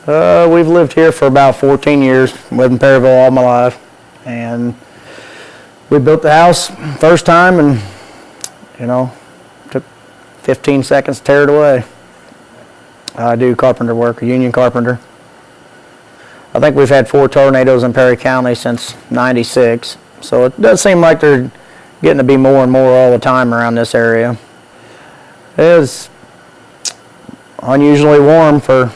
We've lived here for about 14 years. Lived in Perryville all my life, and we built the house first time, and took 15 seconds to tear it away. I do carpenter work, a union carpenter. I think we've had 4 tornadoes in Perry County since '96, so it does seem like they're getting to be more and more all the time around this area. It was unusually warm for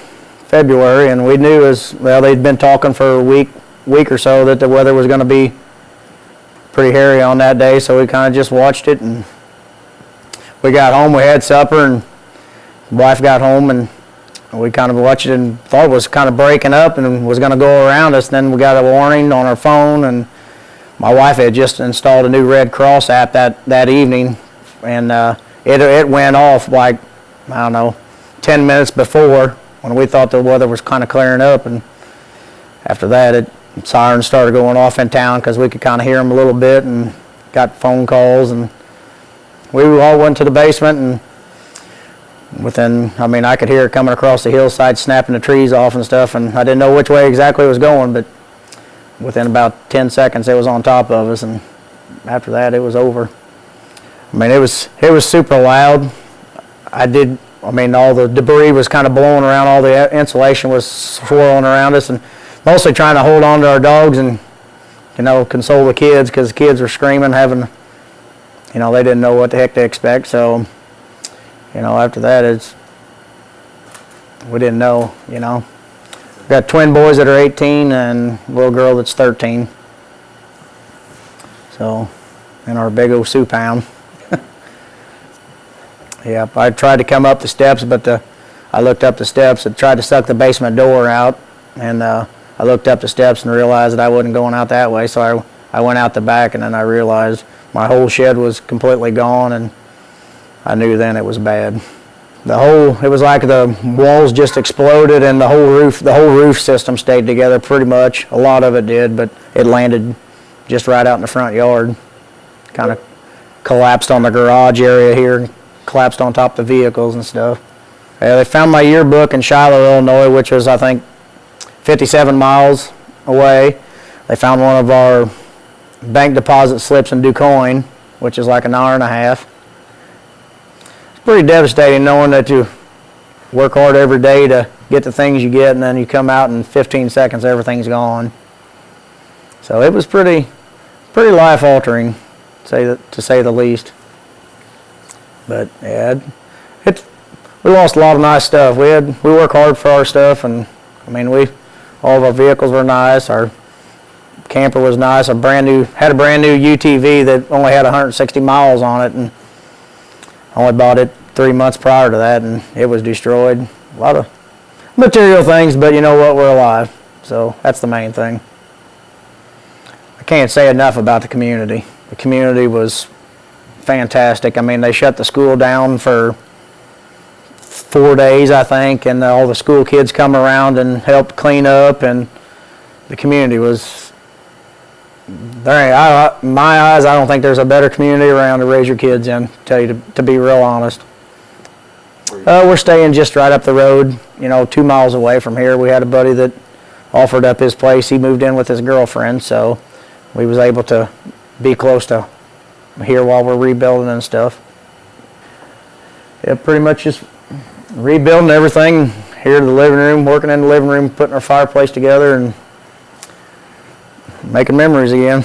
February, and we knew they'd been talking for a week or so that the weather was going to be pretty hairy on that day, so we kind of just watched it, and we got home, we had supper, and wife got home, and we kind of watched it and thought it was kind of breaking up and was going to go around us. Then we got a warning on our phone, and my wife had just installed a new Red Cross app that evening, and it went off like, I don't know, 10 minutes before, when we thought the weather was kind of clearing up. And after that, sirens started going off in town because we could kind of hear them a little bit, and got phone calls, and we all went to the basement, and I could hear it coming across the hillside, snapping the trees off and stuff, and I didn't know which way exactly it was going, but within about 10 seconds it was on top of us, and after that it was over. It was super loud. All the debris was kind of blowing around, all the insulation was swirling around us, and mostly trying to hold on to our dogs and, console the kids, because the kids were screaming, they didn't know what the heck to expect. So, after that, we didn't know, We got twin boys that are 18 and a little girl that's 13. So, and our big old Sioux pound. Yep, I tried to come up the steps, but I looked up the steps and tried to suck the basement door out, and I looked up the steps and realized that I wasn't going out that way, so I went out the back, and then I realized my whole shed was completely gone, and I knew then it was bad. It was like the walls just exploded, and the whole roof system stayed together pretty much. A lot of it did, but it landed just right out in the front yard. Kind of collapsed on the garage area here, collapsed on top of the vehicles and stuff. They found my yearbook in Shiloh, Illinois, which was, I think, 57 miles away. They found one of our bank deposit slips in DuQuoin, which is like an hour and a half. It's pretty devastating knowing that you work hard every day to get the things you get, and then you come out in 15 seconds, everything's gone. So it was pretty life-altering, to say the least. But yeah, we lost a lot of nice stuff. We work hard for our stuff, and all of our vehicles were nice. Our camper was nice. Had a brand new UTV that only had 160 miles on it, and I only bought it 3 months prior to that, and it was destroyed. A lot of material things, but you know what? We're alive, so that's the main thing. I can't say enough about the community. The community was fantastic. They shut the school down for 4 days, I think, and all the school kids come around and help clean up, and the community was very, in my eyes, I don't think there's a better community around to raise your kids in, to be real honest. We're staying just right up the road, 2 miles away from here. We had a buddy that offered up his place. He moved in with his girlfriend, so we was able to be close to here while we're rebuilding and stuff. Yeah, pretty much just rebuilding everything here in the living room, working in the living room, putting our fireplace together, and making memories again.